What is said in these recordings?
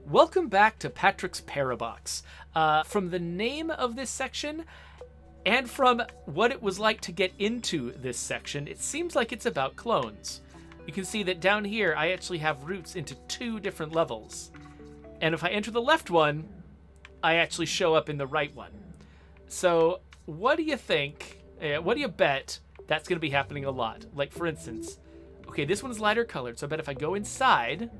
Welcome back to Patrick's Parabox. From the name of this section and from what it was like to get into this section, it seems like it's about clones. You can see that down here I actually have routes into 2 different levels. And if I enter the left one, I actually show up in the right one. So what do you think, what do you bet that's going to be happening a lot? Like, for instance, okay, this one's lighter colored, so I bet if I go inside,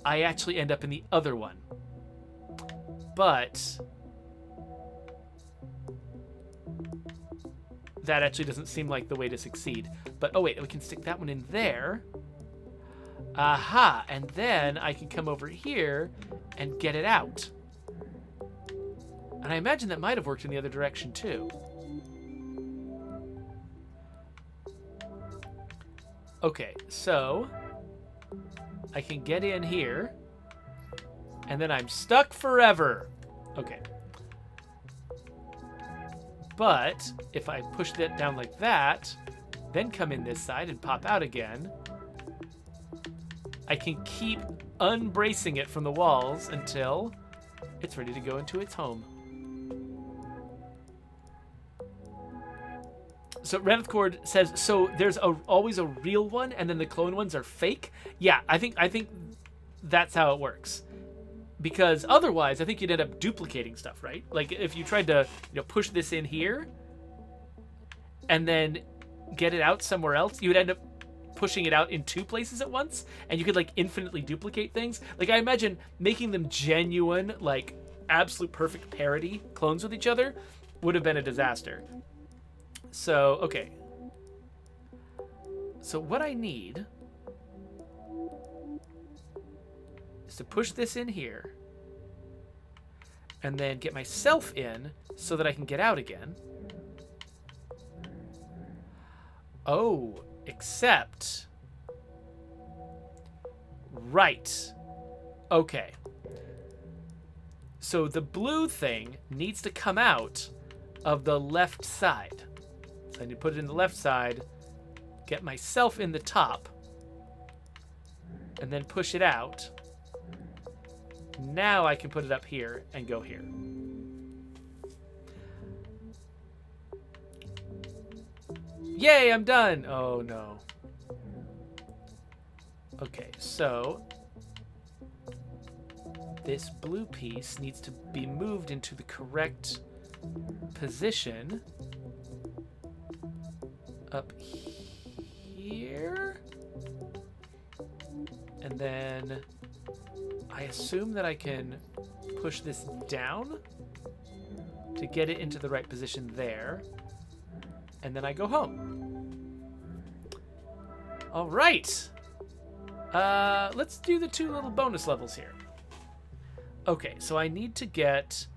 I actually end up in the other one. But that actually doesn't seem like the way to succeed. But, oh wait, we can stick that one in there. Aha, and then I can come over here and get it out. And I imagine that might have worked in the other direction too. Okay, so I can get in here, and then I'm stuck forever. Okay. But if I push that down like that, then come in this side and pop out again, I can keep unbracing it from the walls until it's ready to go into its home. So Ranthcord says, so there's always a real one, and then the clone ones are fake? Yeah, I think that's how it works. Because otherwise, I think you'd end up duplicating stuff, right? Like if you tried to, push this in here and then get it out somewhere else, you would end up pushing it out in 2 places at once, and you could like infinitely duplicate things. Like I imagine making them genuine, like absolute perfect parity clones with each other would have been a disaster. So, okay. So what I need is to push this in here and then get myself in so that I can get out again. Oh, except... Right. Okay. So the blue thing needs to come out of the left side. So I need to put it in the left side, get myself in the top, and then push it out. Now I can put it up here and go here. Yay, I'm done! Oh no. Okay, so this blue piece needs to be moved into the correct position. Up here. And then I assume that I can push this down to get it into the right position there. And then I go home. All right. Let's do the 2 little bonus levels here. Okay, so I need to get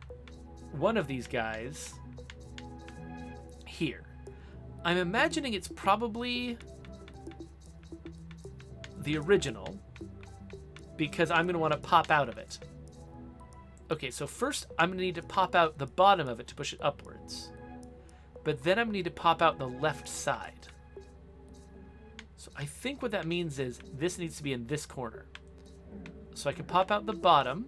one of these guys here. I'm imagining it's probably the original because I'm going to want to pop out of it. Okay, so first I'm going to need to pop out the bottom of it to push it upwards. But then I'm going to need to pop out the left side. So I think what that means is this needs to be in this corner. So I can pop out the bottom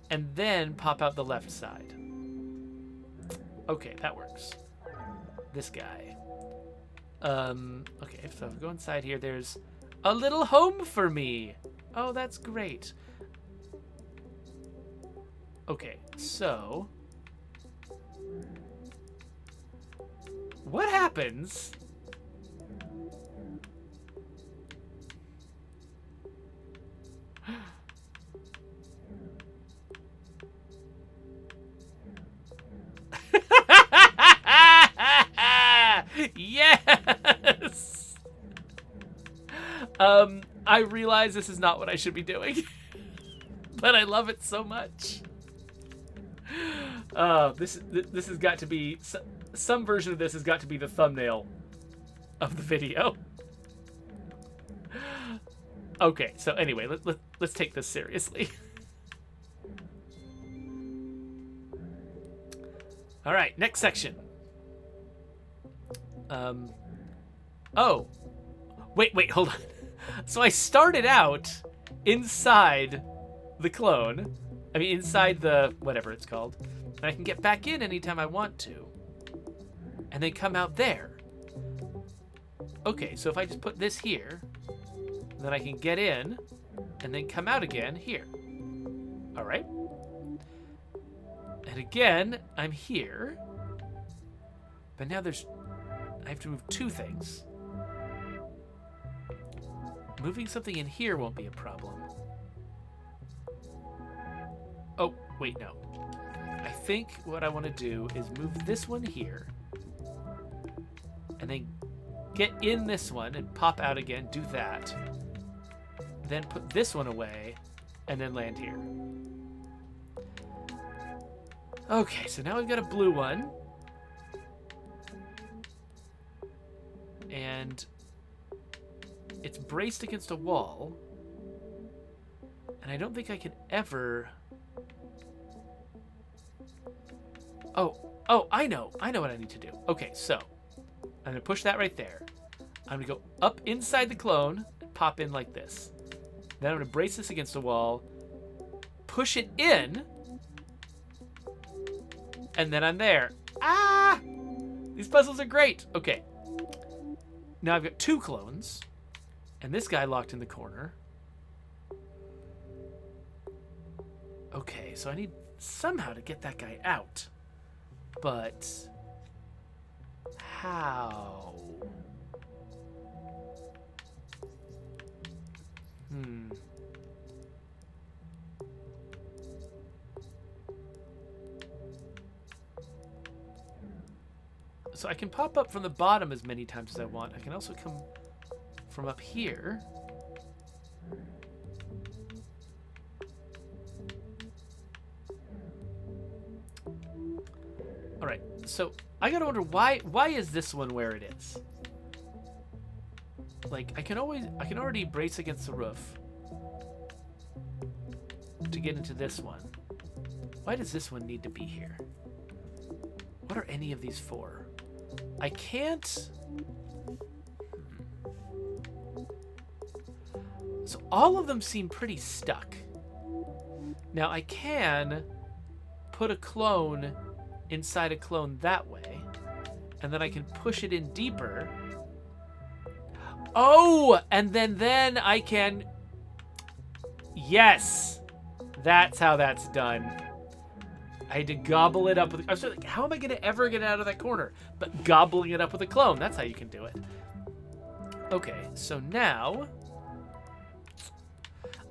and then pop out the left side. Okay, that works. This guy. Okay, so if I go inside here, there's a little home for me. Oh, that's great. Okay, so what happens Yes! I realize this is not what I should be doing, but I love it so much. This has got to be... Some version of this has got to be the thumbnail of the video. Okay, so anyway, let's take this seriously. All right, next section. Oh. Wait, hold on. So I started out inside the clone. I mean, inside the whatever it's called. And I can get back in anytime I want to. And then come out there. Okay, so if I just put this here, then I can get in and then come out again here. All right. And again, I'm here. But now I have to move two things. Moving something in here won't be a problem. Oh, wait, no. I think what I want to do is move this one here. And then get in this one and pop out again. Do that. Then put this one away. And then land here. Okay, so now we've got a blue one. And it's braced against a wall. And I don't think I can ever... Oh, I know what I need to do. Okay, so I'm going to push that right there. I'm going to go up inside the clone and pop in like this. Then I'm going to brace this against the wall, push it in, and then I'm there. Ah! These puzzles are great. Okay. Now I've got two clones, and this guy locked in the corner. Okay, so I need somehow to get that guy out. But how? So I can pop up from the bottom as many times as I want. I can also come from up here. All right, so I gotta wonder why is this one where it is? Like I can already brace against the roof to get into this one. Why does this one need to be here? What are any of these for? I can't. So all of them seem pretty stuck. Now I can put a clone inside a clone that way, and then I can push it in deeper. Oh, and then I can... Yes! That's how that's done. I had to gobble it up with... I was like, how am I going to ever get out of that corner? But gobbling it up with a clone, that's how you can do it. Okay, so now...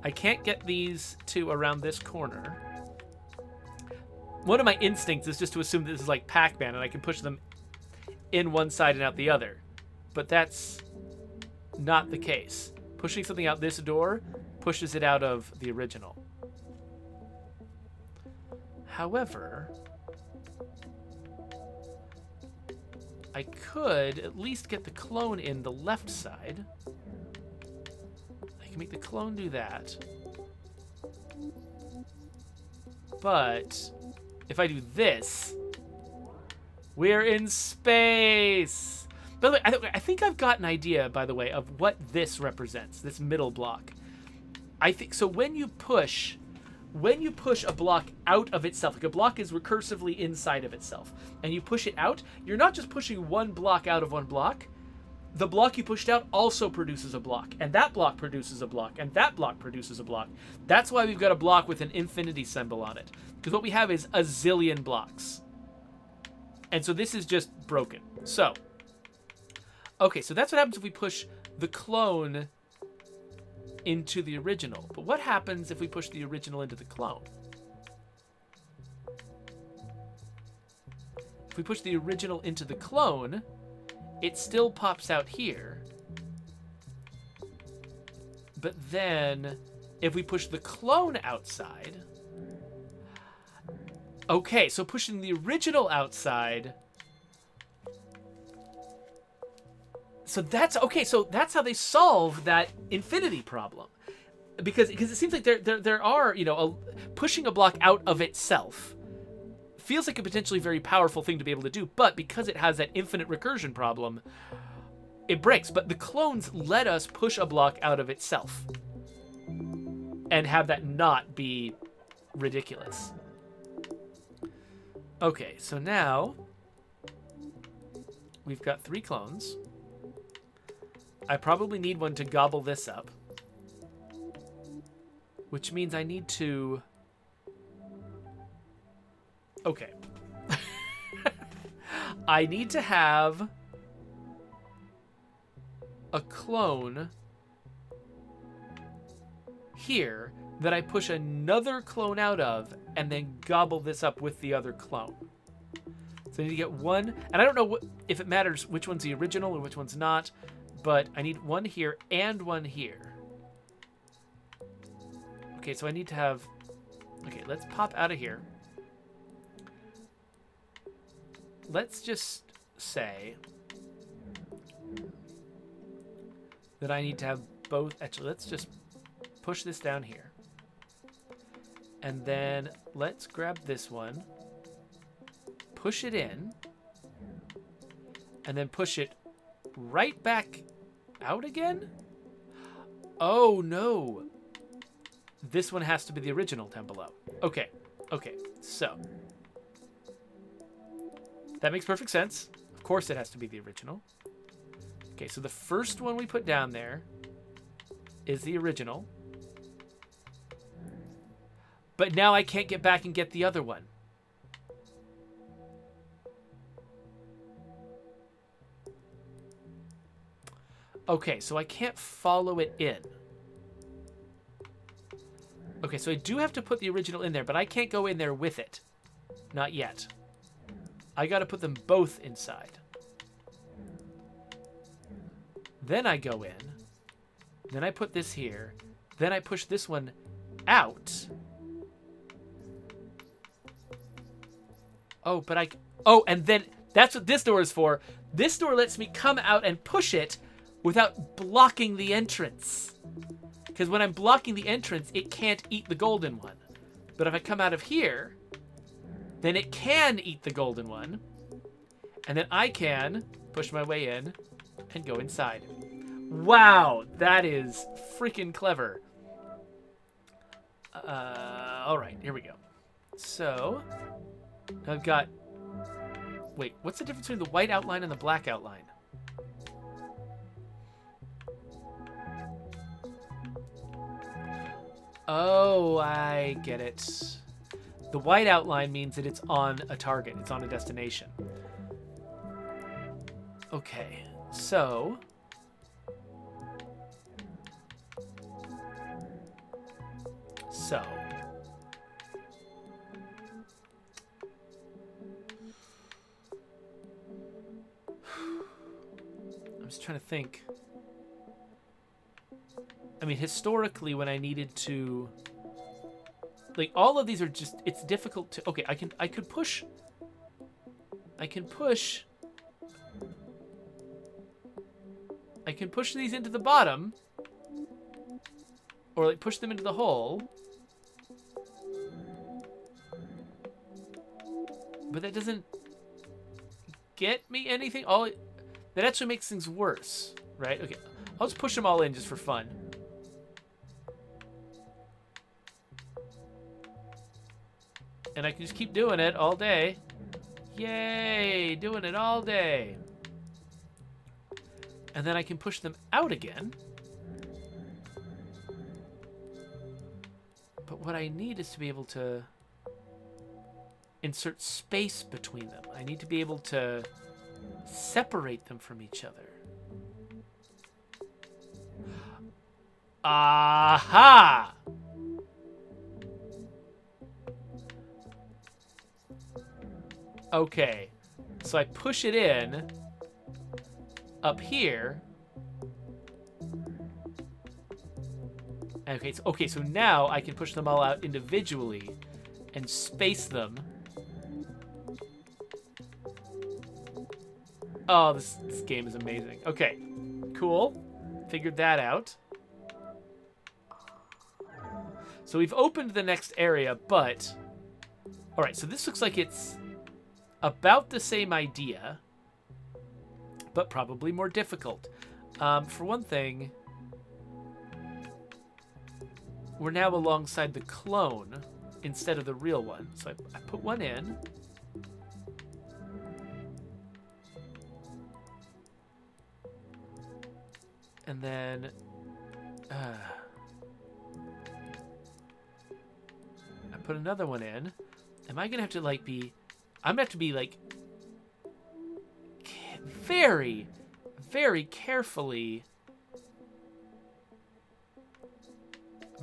I can't get these two around this corner. One of my instincts is just to assume this is like Pac-Man and I can push them in one side and out the other. But that's not the case. Pushing something out this door pushes it out of the original. However, I could at least get the clone in the left side. I can make the clone do that. But if I do this, we're in space. By the way, I think I've got an idea, by the way, of what this represents, this middle block. I think so when you push a block out of itself, like a block is recursively inside of itself, and you push it out, you're not just pushing one block out of one block. The block you pushed out also produces a block, and that block produces a block, and that block produces a block. That's why we've got a block with an infinity symbol on it, because what we have is a zillion blocks. And so this is just broken. So, okay, so that's what happens if we push the clone into the original. But what happens if we push the original into the clone? If we push the original into the clone, it still pops out here. But then, if we push the clone outside... Okay, so pushing the original outside... So that's how they solve that infinity problem. Because it seems like there are, pushing a block out of itself feels like a potentially very powerful thing to be able to do, but because it has that infinite recursion problem, it breaks. But the clones let us push a block out of itself. and have that not be ridiculous. Okay, so now we've got 3 clones. I probably need one to gobble this up, which means I need to... Okay. I need to have a clone here that I push another clone out of and then gobble this up with the other clone. So I need to get one, and I don't know if it matters which one's the original or which one's not, but I need one here and one here. Okay, so I need to have... Okay, let's pop out of here. Let's just say that I need to have both. Actually, let's just push this down here. And then let's grab this one, push it in, and then push it right back out again? Oh, no. This one has to be the original down below. Okay, okay, so... That makes perfect sense. Of course it has to be the original. Okay, so the first one we put down there is the original. But now I can't get back and get the other one. Okay, so I can't follow it in. Okay, so I do have to put the original in there, but I can't go in there with it. Not yet. I gotta put them both inside. Then I go in. Then I put this here. Then I push this one out. Oh, but I... Oh, and then that's what this door is for. This door lets me come out and push it without blocking the entrance. Because when I'm blocking the entrance, it can't eat the golden one. But if I come out of here... then it can eat the golden one. And then I can push my way in and go inside. Wow, that is freaking clever. All right, here we go. So, I've got... Wait, what's the difference between the white outline and the black outline? Oh, I get it. The white outline means that it's on a target. It's on a destination. Okay, so... I'm just trying to think. I mean, historically, when I needed to... Like, all of these are just... It's difficult to... Okay, I could push... I can push these into the bottom. Or, like, push them into the hole. But that doesn't get me anything. That actually makes things worse, right? Okay, I'll just push them all in just for fun. And I can just keep doing it all day. Yay, doing it all day. And then I can push them out again. But what I need is to be able to insert space between them. I need to be able to separate them from each other. Aha! Okay, so I push it in up here. Okay, so now I can push them all out individually and space them. Oh, this game is amazing. Okay, cool. Figured that out. So we've opened the next area, but... Alright, so this looks like it's about the same idea, but probably more difficult. For one thing, we're now alongside the clone instead of the real one. So I put one in. And then I put another one in. Am I gonna have to like be? I'm gonna have to be like very, very carefully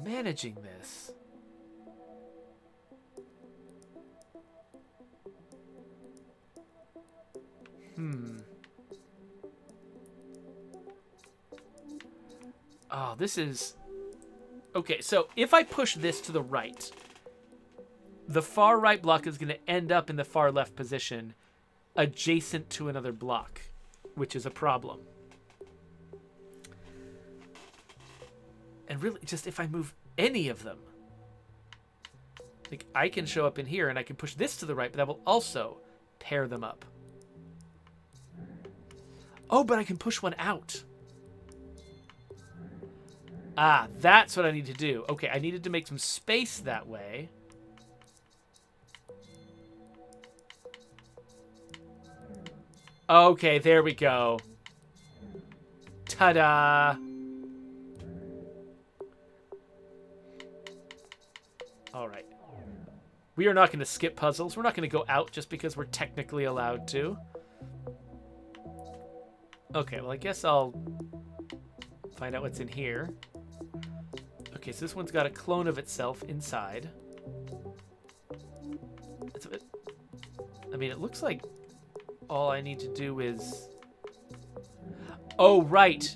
managing this. Oh, this is... Okay, so if I push this to the right, the far right block is going to end up in the far left position adjacent to another block, which is a problem. And really, just if I move any of them, like I can show up in here and I can push this to the right, but that will also pair them up. Oh, but I can push one out. Ah, that's what I need to do. Okay, I needed to make some space that way. Okay, there we go. Ta-da! All right. We are not going to skip puzzles. We're not going to go out just because we're technically allowed to. Okay, well, I guess I'll find out what's in here. Okay, so this one's got a clone of itself inside. It's a bit... I mean, it looks like all I need to do is... Oh, right!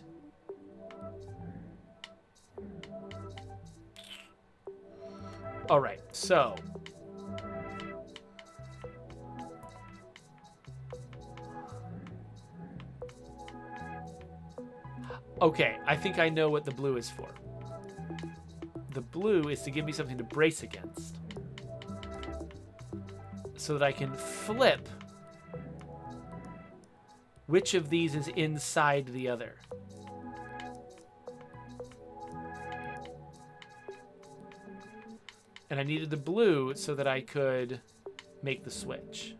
Alright, so... Okay, I think I know what the blue is for. The blue is to give me something to brace against. So that I can flip which of these is inside the other. And I needed the blue so that I could make the switch.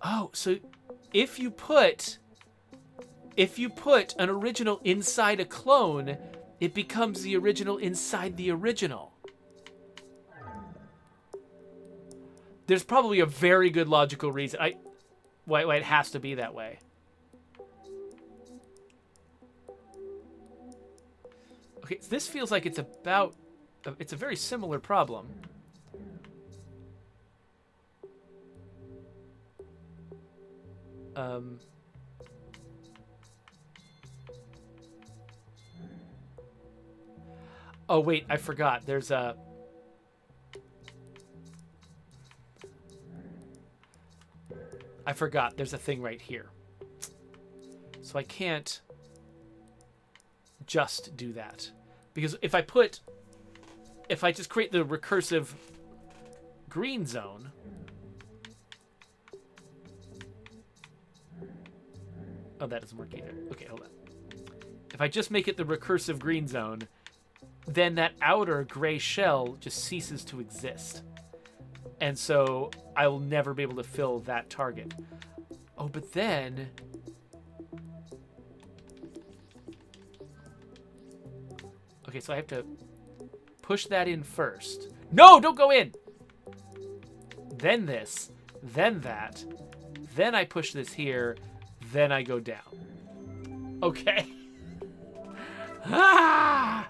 Oh, so if you put an original inside a clone, it becomes the original inside the original. There's probably a very good logical reason why it has to be that way. Okay, so this feels like it's a very similar problem. Oh, wait, I forgot. There's a... I forgot. There's a thing right here. So I can't just do that. Because if I just create the recursive green zone... Oh, that doesn't work either. Okay, hold on. If I just make it the recursive green zone, then that outer gray shell just ceases to exist. And so I will never be able to fill that target. Oh, but then... Okay, so I have to push that in first. No, don't go in! Then this, then that, then I push this here, then I go down. Okay. Ah!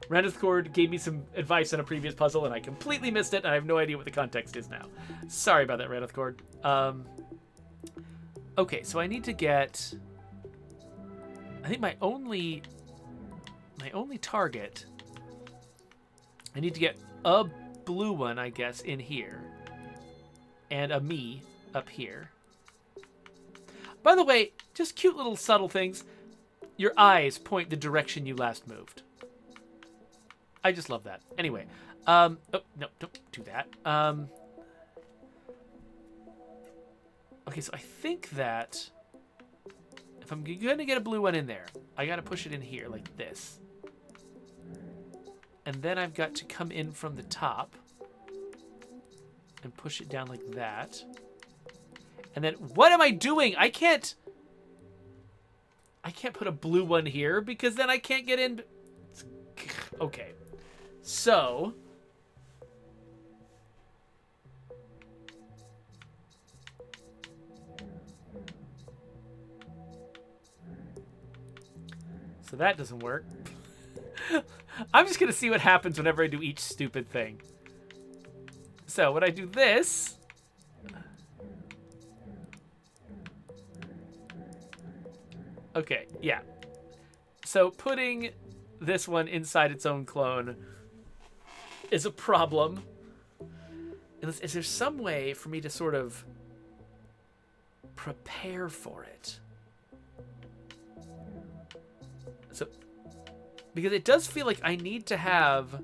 Randith Cord gave me some advice on a previous puzzle, and I completely missed it, and I have no idea what the context is now. Sorry about that, Randith Cord. Okay, so I need to get... I think my only target... I need to get a blue one, I guess, in here. And a me up here. By the way, just cute little subtle things. Your eyes point the direction you last moved. I just love that. Anyway, oh, no, don't do that. Okay, Okay, so I think that if I'm going to get a blue one in there, I got to push it in here like this. And then I've got to come in from the top and push it down like that. And then, what am I doing? I can't put a blue one here because then I can't get in. Okay. So that doesn't work. I'm just going to see what happens whenever I do each stupid thing. So when I do this, okay, yeah. So putting this one inside its own clone is a problem. Is there some way for me to sort of prepare for it? So, because it does feel like I need to have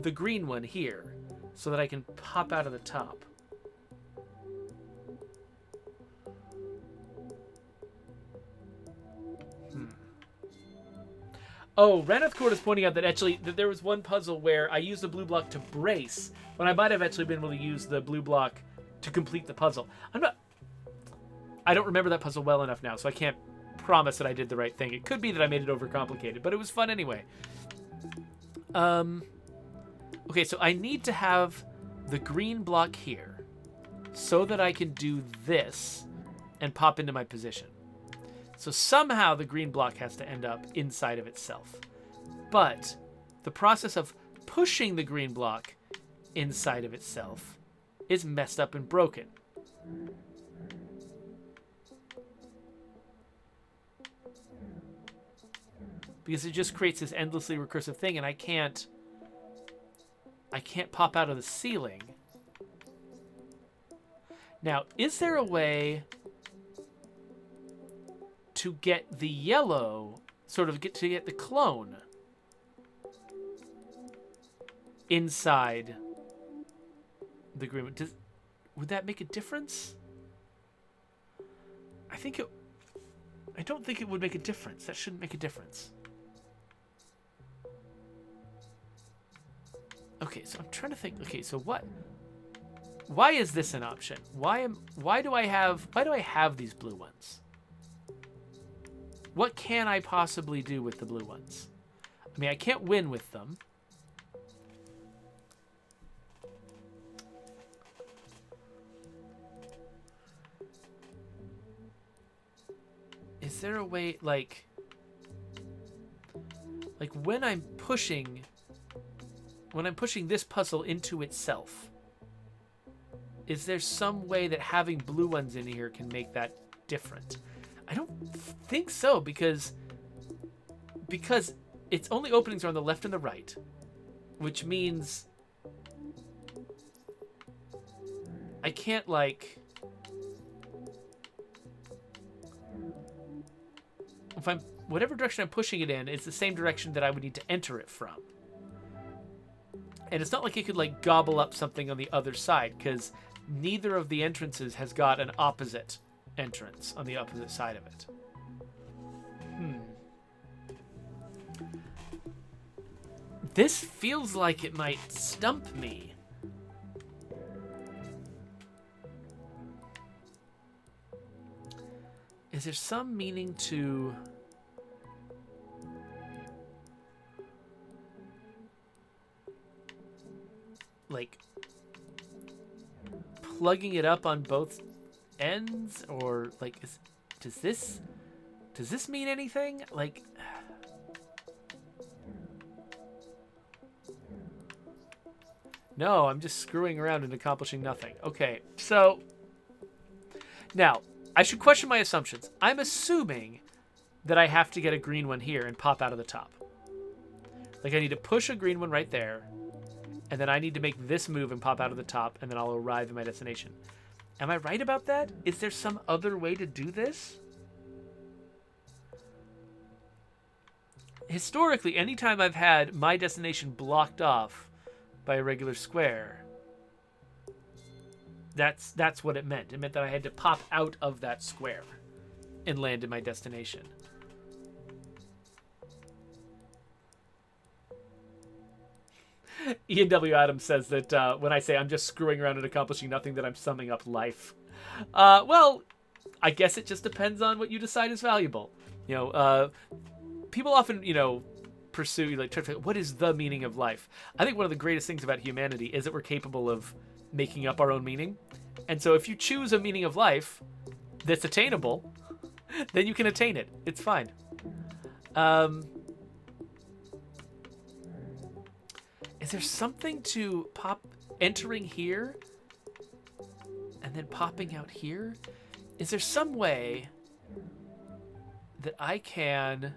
the green one here so that I can pop out of the top. Oh, Raneth Court is pointing out that actually that there was one puzzle where I used the blue block to brace, when I might have actually been able to use the blue block to complete the puzzle. I don't remember that puzzle well enough now, so I can't promise that I did the right thing. It could be that I made it overcomplicated, but it was fun anyway. Okay, so I need to have the green block here so that I can do this and pop into my position. So somehow the green block has to end up inside of itself. But the process of pushing the green block inside of itself is messed up and broken. Because it just creates this endlessly recursive thing, and I can't pop out of the ceiling. Now, is there a way to get the yellow, get the clone inside the green? Would that make a difference? I don't think it would make a difference. That shouldn't make a difference. Okay, so I'm trying to think. Okay, so why is this an option? Why do I have these blue ones? What can I possibly do with the blue ones? I mean, I can't win with them. Is there a way, like when I'm pushing this puzzle into itself, is there some way that having blue ones in here can make that different? I don't think so, because its only openings are on the left and the right, which means I can't, whatever direction I'm pushing it in, it's the same direction that I would need to enter it from. And it's not like it could gobble up something on the other side, because neither of the entrances has got an opposite entrance on the opposite side of it. This feels like it might stump me. Is there some meaning to plugging it up on both ends, or does this mean anything? No, I'm just screwing around and accomplishing nothing. Okay, so now I should question my assumptions. I'm assuming that I have to get a green one here and pop out of the top. I need to push a green one right there, and then I need to make this move and pop out of the top, and then I'll arrive at my destination. Am I right about that? Is there some other way to do this? Historically, anytime I've had my destination blocked off by a regular square, That's what it meant. It meant that I had to pop out of that square and land in my destination. Ian W. Adams says that when I say I'm just screwing around and accomplishing nothing, that I'm summing up life. Well, I guess it just depends on what you decide is valuable. You know, people often, pursue, like, try to figure out what is the meaning of life. I think one of the greatest things about humanity is that we're capable of making up our own meaning. And so if you choose a meaning of life that's attainable, then you can attain it. It's fine. Is there something to entering here and then popping out here? Is there some way that I can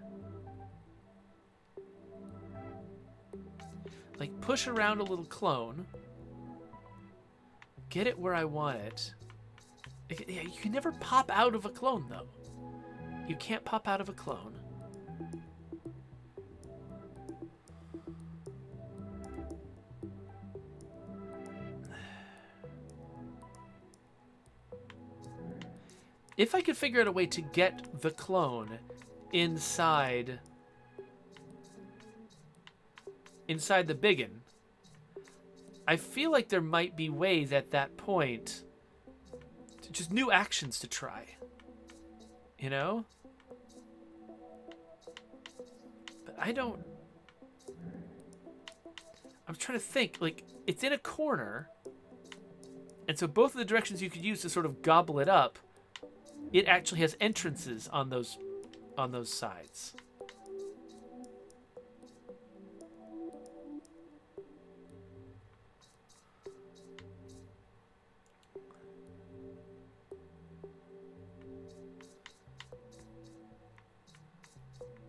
like push around a little clone, get it where I want it? Yeah, you can never pop out of a clone though. You can't pop out of a clone. If I could figure out a way to get the clone inside the biggin, I feel like there might be ways at that point to just new actions to try. You know? But I don't... I'm trying to think, like, it's in a corner, and so both of the directions you could use to sort of gobble it up, it actually has entrances on those sides.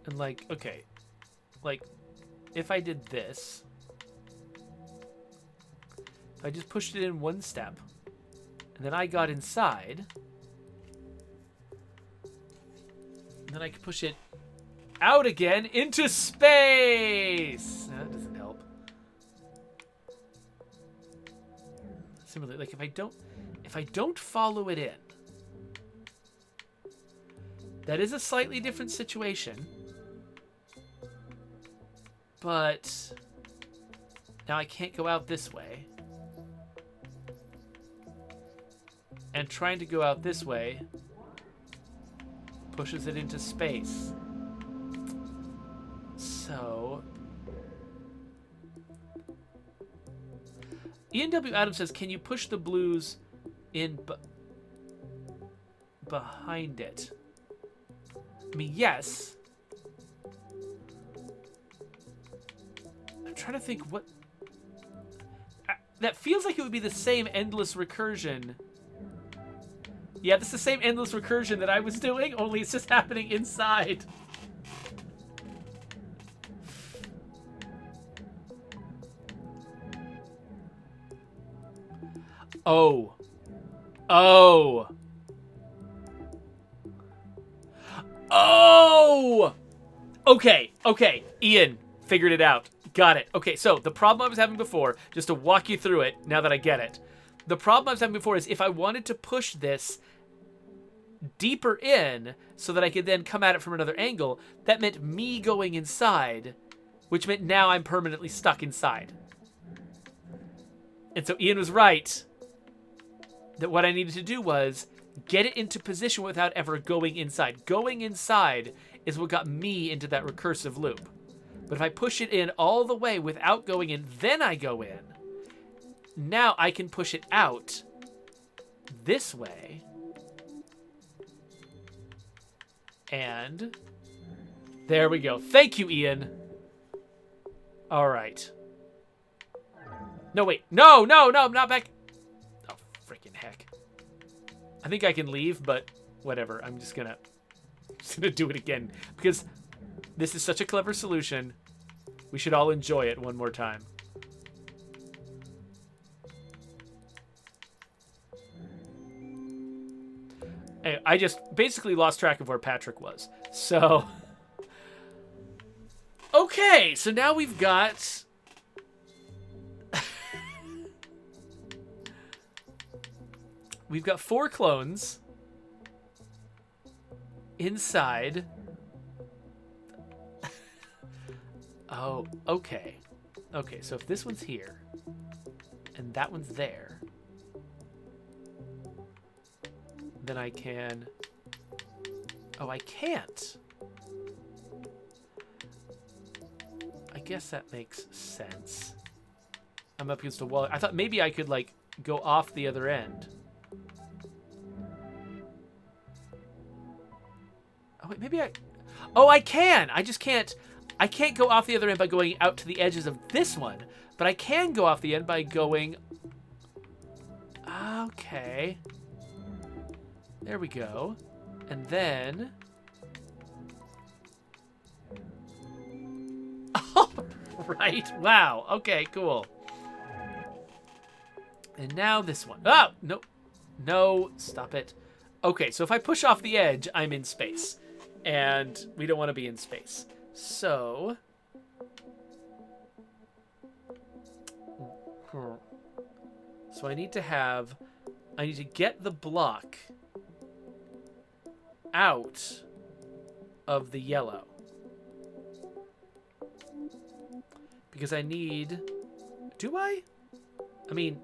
And like, okay, like if I did this, if I just pushed it in one step, and then I got inside, and then I can push it out again into space. No, that doesn't help. Similarly, like if I don't follow it in, that is a slightly different situation. But now I can't go out this way. And trying to go out this way pushes it into space. So Ian W. Adams says, can you push the blues in behind it? I mean, yes. I'm trying to think what... that feels like it would be the same endless recursion. Yeah, that's the same endless recursion that I was doing, only it's just happening inside. Oh. Oh. Oh! Okay, okay. Ian figured it out. Got it. Okay, so the problem I was having before, just to walk you through it now that I get it. The problem I was having before is if I wanted to push this deeper in so that I could then come at it from another angle, that meant me going inside, which meant now I'm permanently stuck inside. And so Ian was right that what I needed to do was get it into position without ever going inside. Going inside is what got me into that recursive loop. But if I push it in all the way without going in, then I go in, now I can push it out this way. And there we go. Thank you, Ian. All right. No, wait. No, I'm not back. Oh, freaking heck. I think I can leave, but whatever. I'm just gonna do it again because this is such a clever solution. We should all enjoy it one more time. I just basically lost track of where Patrick was. So, okay, so now we've got... we've got 4 clones inside. Oh, okay. Okay, so if this one's here and that one's there, then I can... Oh, I can't. I guess that makes sense. I'm up against a wall. I thought maybe I could, like, go off the other end. Oh, wait, maybe I... Oh, I can! I just can't... I can't go off the other end by going out to the edges of this one, but I can go off the end by going... Okay. There we go. And then... Oh, right. Wow. Okay, cool. And now this one. Oh, no. No, stop it. Okay, so if I push off the edge, I'm in space. And we don't want to be in space. So... So I need to have... I need to get the block out of the yellow. Because I need... Do I? I mean...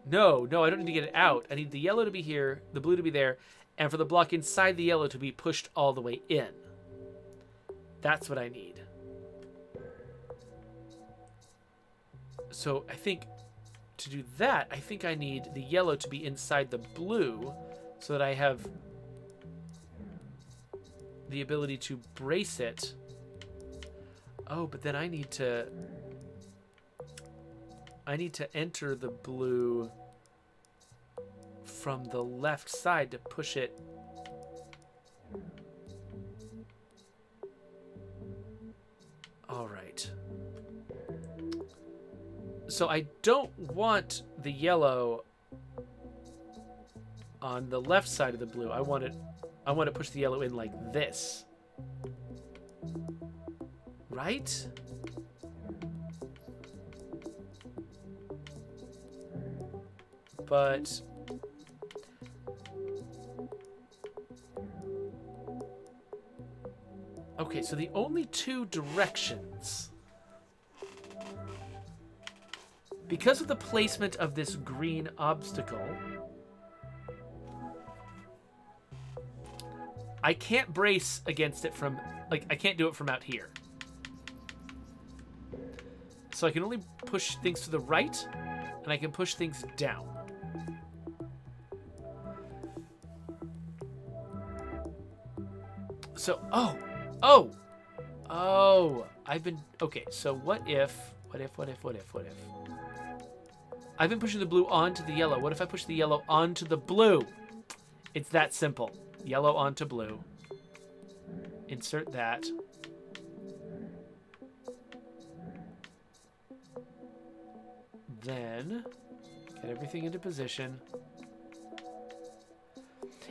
No, I don't need to get it out. I need the yellow to be here, the blue to be there, and for the block inside the yellow to be pushed all the way in. That's what I need. So I think to do that, I think I need the yellow to be inside the blue so that I have the ability to brace it. Oh, but then I need to enter the blue from the left side to push it. All right. So I don't want the yellow on the left side of the blue. I want to push the yellow in like this. Right? But okay, so the only 2 directions, because of the placement of this green obstacle, I can't brace against it from, like, I can't do it from out here. So I can only push things to the right, and I can push things down. So, I've been, okay, so what if, I've been pushing the blue onto the yellow. What if I push the yellow onto the blue? It's that simple. Yellow onto blue. Insert that. Then, get everything into position.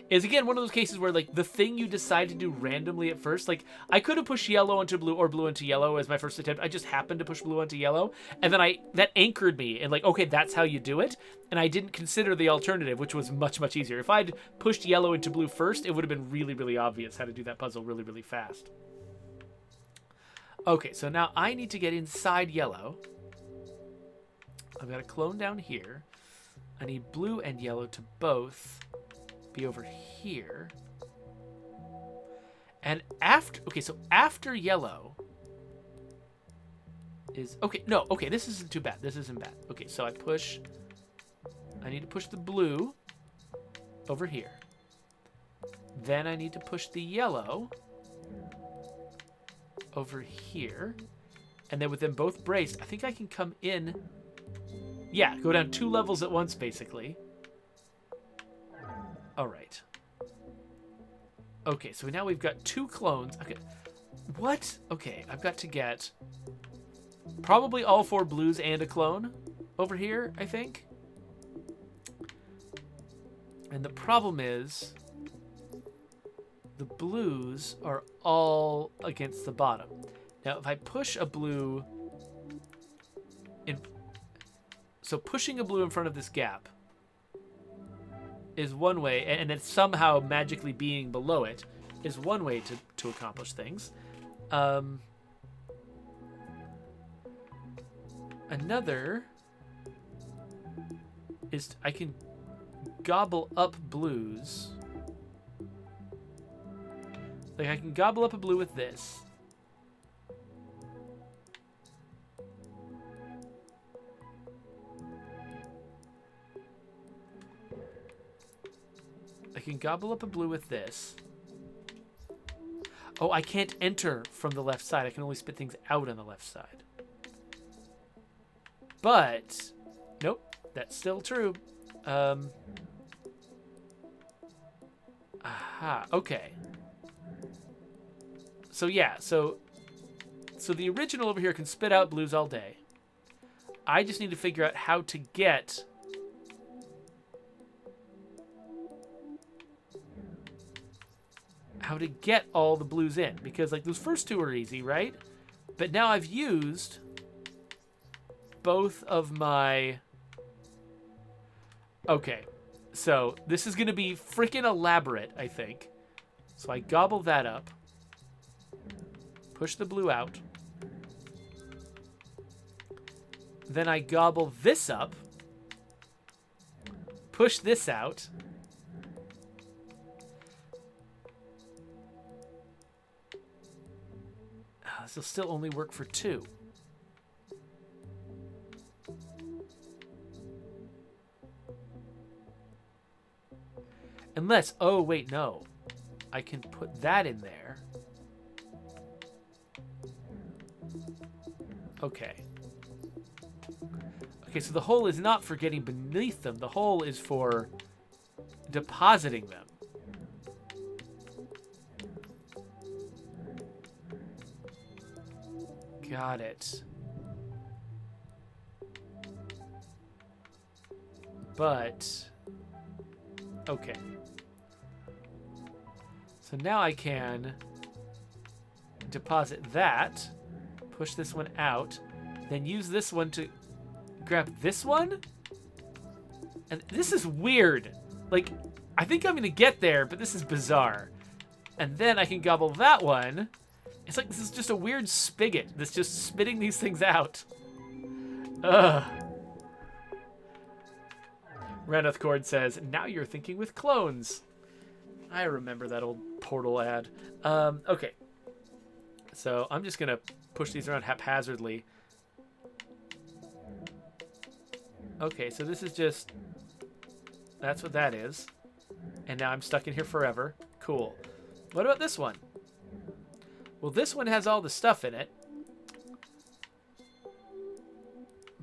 Is again one of those cases where, like, the thing you decide to do randomly at first, like, I could have pushed yellow onto blue or blue into yellow as my first attempt. I just happened to push blue onto yellow, and then that anchored me, and, like, okay, that's how you do it, and I didn't consider the alternative, which was much, much easier. If I'd pushed yellow into blue first, it would have been really, really obvious how to do that puzzle really, really fast. Okay, so now I need to get inside yellow. I've got a clone down here. I need blue and yellow to both be over here. And after, okay, so after yellow is, okay, no, okay, this isn't too bad. This isn't bad. Okay, so I need to push the blue over here. Then I need to push the yellow over here. And then with them both braced, I think I can come in. Yeah, go down 2 levels at once, basically. All right. Okay, so now we've got 2 clones. Okay, what? Okay, I've got to get probably all 4 blues and a clone over here, I think. And the problem is the blues are all against the bottom. Now, if I push a blue in... So pushing a blue in front of this gap is one way, and then somehow magically being below it is one way to accomplish things. Another is I can gobble up blues. Like, I can gobble up a blue with this. I can gobble up a blue with this. Oh, I can't enter from the left side. I can only spit things out on the left side. But, nope, that's still true. Aha, okay. So yeah, so the original over here can spit out blues all day. I just need to figure out how to get all the blues in, because like those first two are easy, right? But now I've used both of my... Okay, so this is going to be freaking elaborate, I think. So I gobble that up. Push the blue out. Then I gobble this up. Push this out. This will still only work for 2. Unless, oh wait, no. I can put that in there. Okay. Okay, so the hole is not for getting beneath them. The hole is for depositing them. Got it. But, okay. So now I can deposit that, push this one out, then use this one to grab this one? And this is weird. Like, I think I'm gonna get there, but this is bizarre. And then I can gobble that one. It's like this is just a weird spigot that's just spitting these things out. Ugh. Raneth Cord says, now you're thinking with clones. I remember that old Portal ad. Okay. So I'm just going to push these around haphazardly. Okay, so this is just... That's what that is. And now I'm stuck in here forever. Cool. What about this one? Well, this one has all the stuff in it.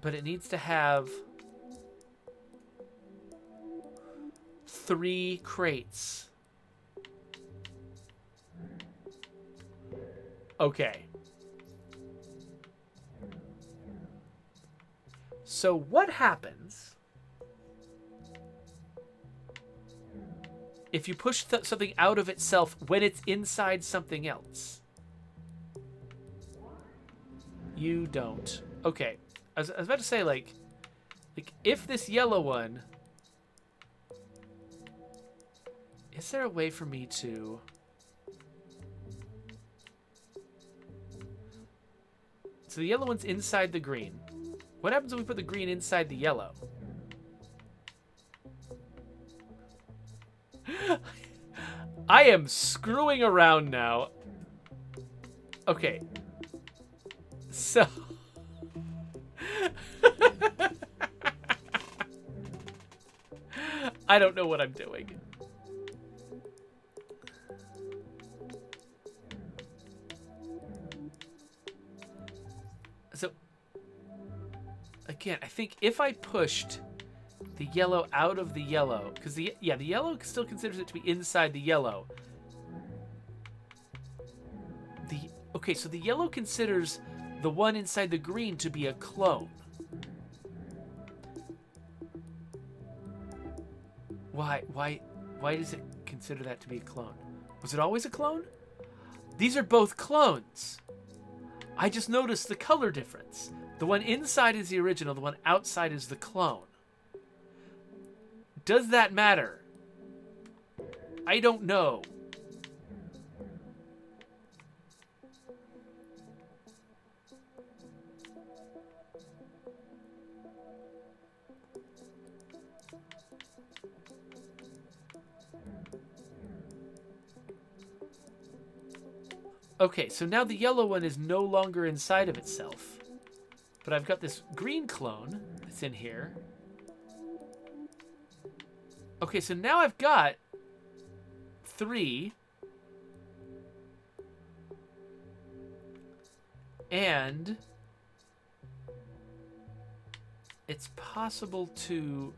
But it needs to have 3 crates. Okay. So what happens if you push something out of itself when it's inside something else? You don't. Okay. I was about to say, like if this yellow one... Is there a way for me to... So the yellow one's inside the green. What happens if we put the green inside the yellow? I am screwing around now. Okay. So... I don't know what I'm doing. So, again, I think if I pushed the yellow out of the yellow, because the yellow still considers it to be inside the yellow. Okay, so the yellow considers the one inside the green to be a clone. Why does it consider that to be a clone? Was it always a clone? These are both clones. I just noticed the color difference. The one inside is the original, the one outside is the clone. Does that matter? I don't know. Okay, so now the yellow one is no longer inside of itself. But I've got this green clone that's in here. Okay, so now I've got 3. And it's possible to...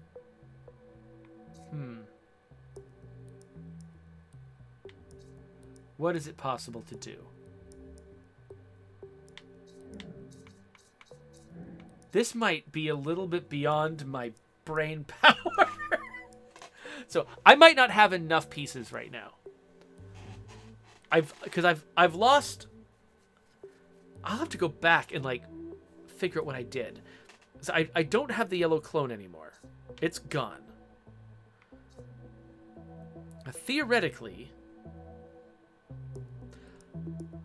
What is it possible to do? This might be a little bit beyond my brain power. So I might not have enough pieces right now. I've lost. I'll have to go back and like figure out what I did. So I don't have the yellow clone anymore. It's gone. Now, theoretically,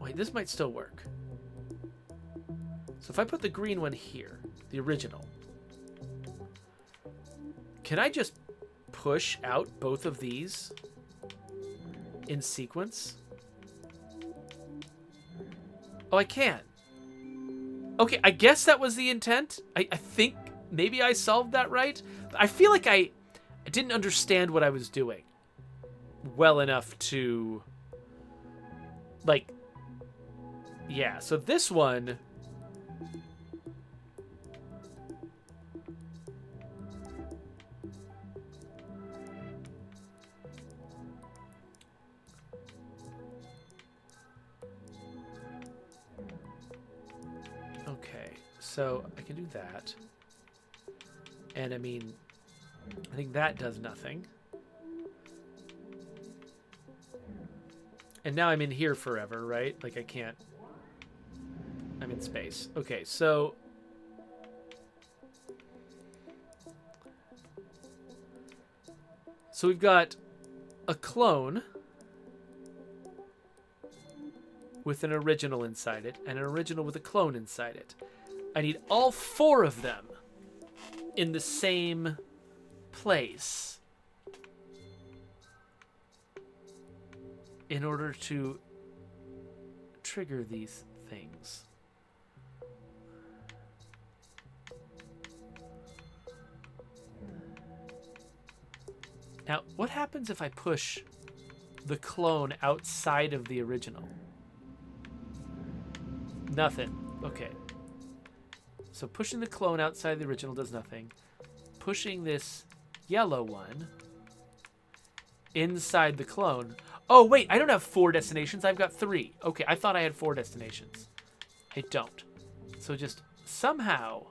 wait, this might still work. So if I put the green one here, the original, can I just push out both of these in sequence? Oh, I can. Okay, I guess that was the intent. I think maybe I solved that right. I feel like I didn't understand what I was doing well enough to, like, yeah. So this one... Okay, so I can do that. And I mean, I think that does nothing. And now I'm in here forever, right? Like I can't... I'm in space. Okay, so... So we've got a clone with an original inside it, and an original with a clone inside it. I need all 4 of them in the same place in order to trigger these things. Now, what happens if I push the clone outside of the original? Nothing. Okay. So pushing the clone outside the original does nothing. Pushing this yellow one inside the clone. Oh, wait, I don't have 4 destinations. I've got 3. Okay, I thought I had 4 destinations. I don't. So just somehow...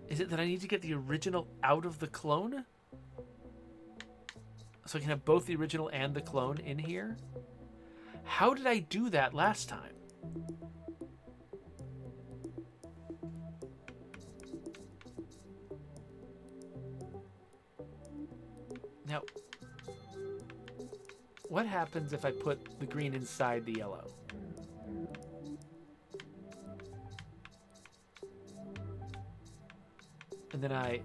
Is it that I need to get the original out of the clone? So I can have both the original and the clone in here? How did I do that last time? Now, what happens if I put the green inside the yellow? And then I...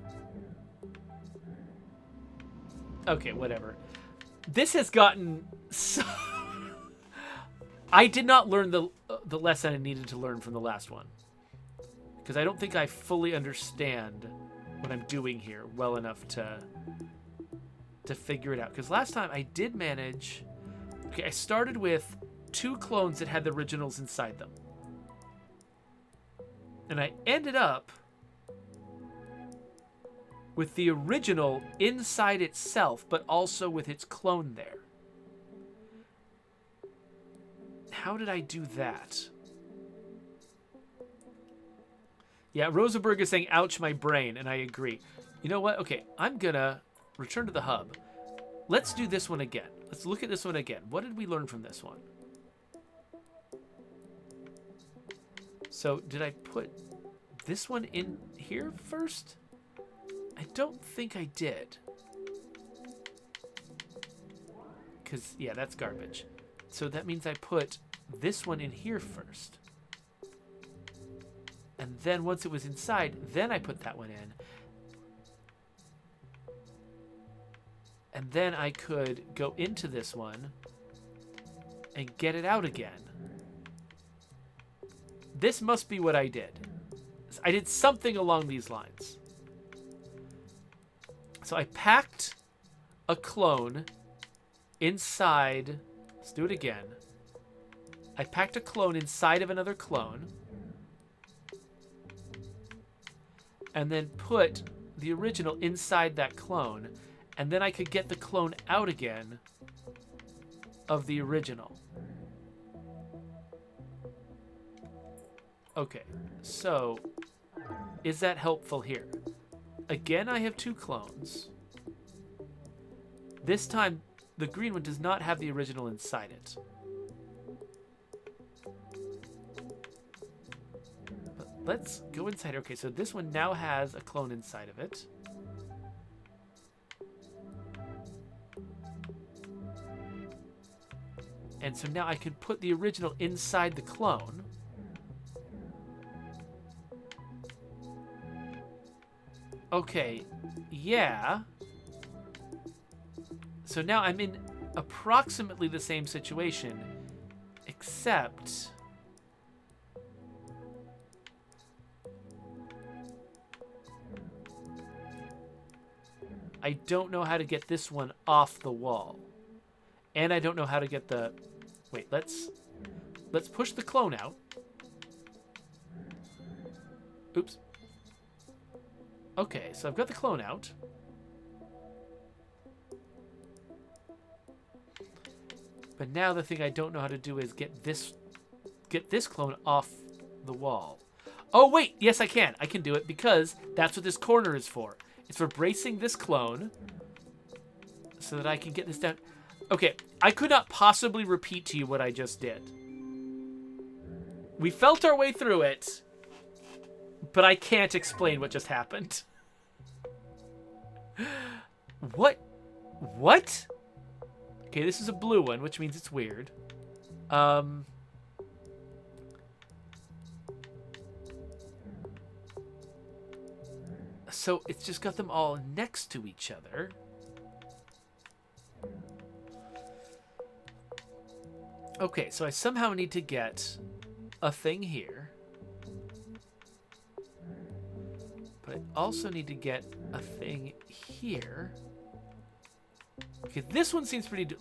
Okay, whatever. This has gotten so... I did not learn the lesson I needed to learn from the last one. Because I don't think I fully understand what I'm doing here well enough to figure it out. Because last time I did manage... Okay, I started with 2 clones that had the originals inside them. And I ended up with the original inside itself, but also with its clone there. How did I do that? Yeah, Rosenberg is saying, ouch, my brain, and I agree. You know what? Okay, I'm gonna return to the hub. Let's do this one again. Let's look at this one again. What did we learn from this one? So, did I put this one in here first? I don't think I did. Because, yeah, that's garbage. So that means I put this one in here first. And then once it was inside, then I put that one in. And then I could go into this one and get it out again. This must be what I did. I did something along these lines. So I packed a clone inside. Let's do it again. I packed a clone inside of another clone. And then put the original inside that clone. And then I could get the clone out again of the original. Okay, so is that helpful here? Again, I have two clones. This time, the green one does not have the original inside it. But let's go inside. Okay, so this one now has a clone inside of it. And so now I can put the original inside the clone. Okay, yeah. So now I'm in approximately the same situation, except I don't know how to get this one off the wall. And I don't know how to get the... Wait, let's push the clone out. Oops. Okay, so I've got the clone out. But now the thing I don't know how to do is get this clone off the wall. Oh, wait! Yes, I can. I can do it because that's what this corner is for. It's for bracing this clone so that I can get this down. Okay, I could not possibly repeat to you what I just did. We felt our way through it, but I can't explain what just happened. What? What? Okay, this is a blue one, which means it's weird. So it's just got them all next to each other. Okay, so I somehow need to get a thing here. But I also need to get a thing here. Okay, this one seems pretty...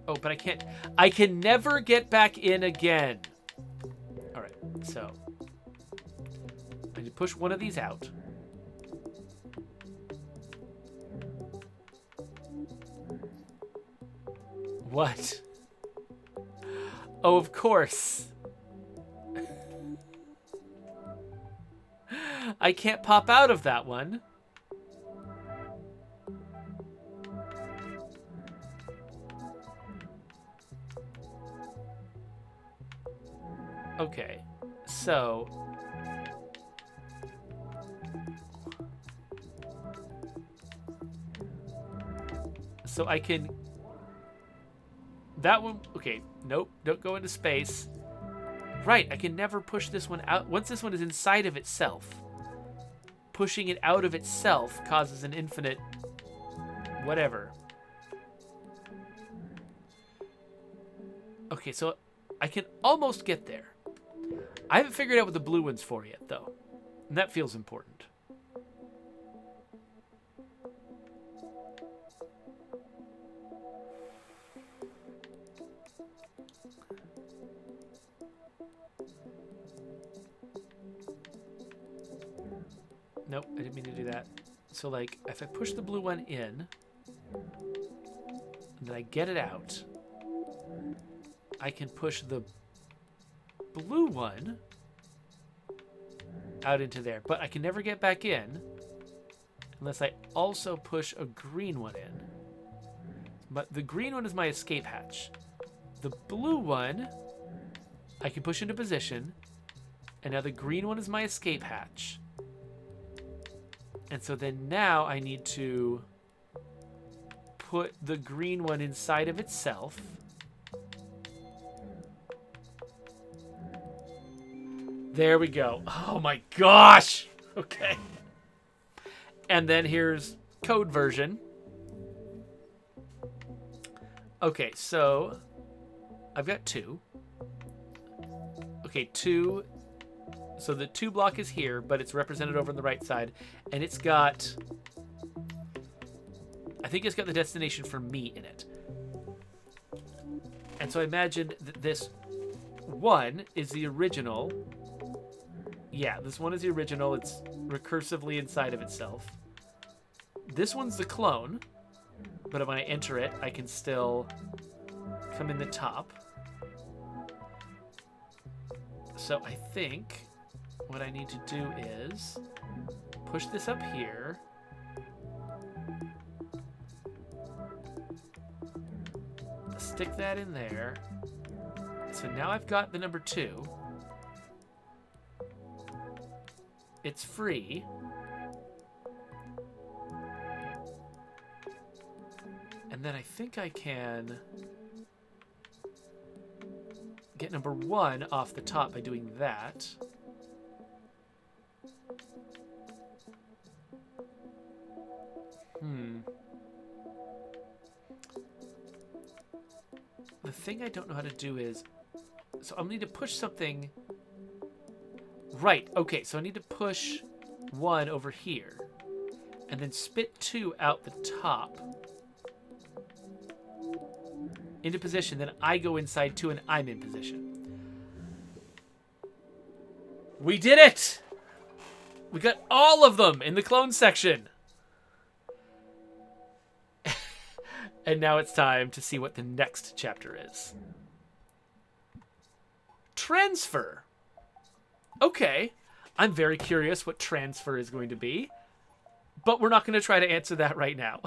Oh, but I can't... I can never get back in again. Alright, so... I need to push one of these out. What? Oh, of course. I can't pop out of that one. Okay, so... So I can... That one... Okay, nope, don't go into space. Right, I can never push this one out. Once this one is inside of itself, pushing it out of itself causes an infinite... whatever. Okay, so I can almost get there. I haven't figured out what the blue one's for yet, though. And that feels important. Nope, I didn't mean to do that. So, like, if I push the blue one in, and then I get it out, I can push the blue one out into there. But I can never get back in unless I also push a green one in. But the green one is my escape hatch. The blue one, I can push into position. And now the green one is my escape hatch. And so then now I need to put the green one inside of itself. There we go. Oh my gosh! Okay. And then here's code version. Okay, so I've got 2. Okay, 2. So the 2 block is here, but it's represented over on the right side. And it's got... I think it's got the destination for me in it. And so I imagine that this 1 is the original. Yeah, this 1 is the original. It's recursively inside of itself. This one's the clone. But if I enter it, I can still come in the top. So I think what I need to do is push this up here. Stick that in there. So now I've got the number 2. It's free. And then I think I can get number 1 off the top by doing that. The thing I don't know how to do is... So I'll need to push something... Right, okay, so I need to push 1 over here. And then spit 2 out the top. Into position, then I go inside 2 and I'm in position. We did it! We got all of them in the clone section. And now it's time to see what the next chapter is. Transfer. Okay. I'm very curious what transfer is going to be. But we're not going to try to answer that right now.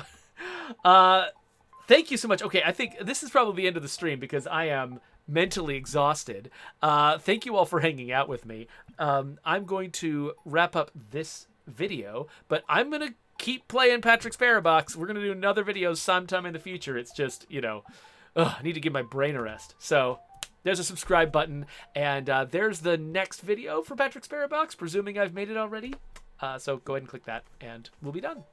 Thank you so much. Okay, I think this is probably the end of the stream because I am mentally exhausted. Thank you all for hanging out with me. I'm going to wrap up this video, but I'm going to keep playing Patrick's Parabox. We're going to do another video sometime in the future. It's just, you know, I need to give my brain a rest. So there's a subscribe button, and there's the next video for Patrick's Parabox, presuming I've made it already. So go ahead and click that, and we'll be done.